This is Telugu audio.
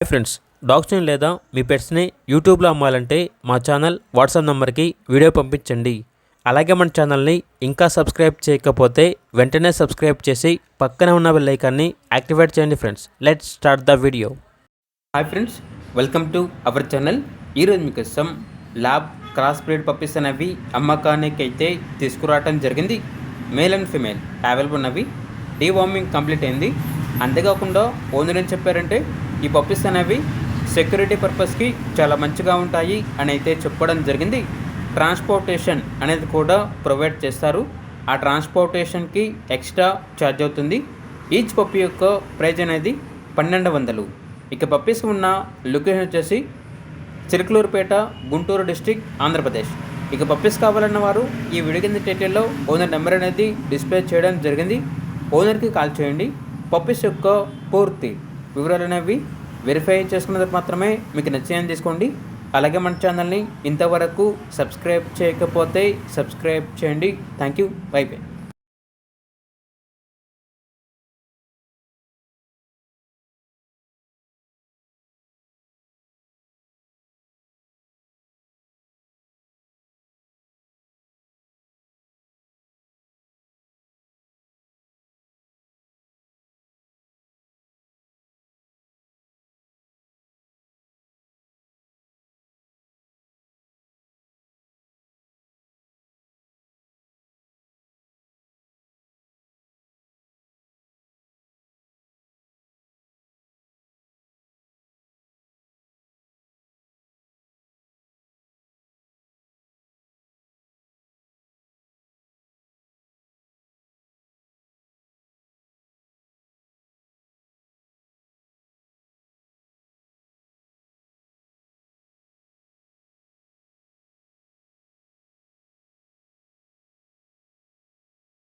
ఫ్రెండ్స్, డాగ్స్ని లేదా మీ పెట్స్ని యూట్యూబ్లో అమ్మాలంటే మా ఛానల్ వాట్సాప్ నెంబర్కి వీడియో పంపించండి. అలాగే మన ఛానల్ని ఇంకా సబ్స్క్రైబ్ చేయకపోతే వెంటనే సబ్స్క్రైబ్ చేసి పక్కనే ఉన్న బెల్ ఐకాన్ని యాక్టివేట్ చేయండి. Friends, let's start the video. Hi friends, welcome to our channel. ఈరోజు మీకోసం ల్యాబ్ క్రాస్ బ్రీడ్ పప్పీస్ అనేవి అమ్మకానికి అయితే తీసుకురావడం జరిగింది. మేల్ అండ్ ఫిమేల్ అవైలబుల్ ఉన్నవి. డీవార్మింగ్ కంప్లీట్ అయింది. అంతేకాకుండా ఓనర్ ఏం చెప్పారంటే ఈ పప్పీస్ అనేవి సెక్యూరిటీ పర్పస్కి చాలా మంచిగా ఉంటాయి అని అయితే చెప్పడం జరిగింది. ట్రాన్స్పోర్టేషన్ అనేది కూడా ప్రొవైడ్ చేస్తారు. ఆ ట్రాన్స్పోర్టేషన్కి ఎక్స్ట్రా ఛార్జ్ అవుతుంది. ఈచ్ పప్పీ యొక్క ప్రైజ్ అనేది 1200. ఇక పప్పీస్ ఉన్న లొకేషన్ వచ్చేసి చిలకలూరుపేట, గుంటూరు డిస్టిక్, ఆంధ్రప్రదేశ్. ఇక పప్పీస్ కావాలన్న వారు ఈ వీడియో కింద టైటిల్లో ఓనర్ నెంబర్ అనేది డిస్ప్లే చేయడం జరిగింది. ఓనర్కి కాల్ చేయండి. పప్పీస్ యొక్క పూర్తి వివరాలు అనేవి వెరిఫై చేసుకున్నది మాత్రమే మీకు నచ్చాయని తీసుకోండి. అలాగే మన ఛానల్ని ఇంతవరకు సబ్స్క్రైబ్ చేయకపోతే సబ్స్క్రైబ్ చేయండి. Thank you. By by.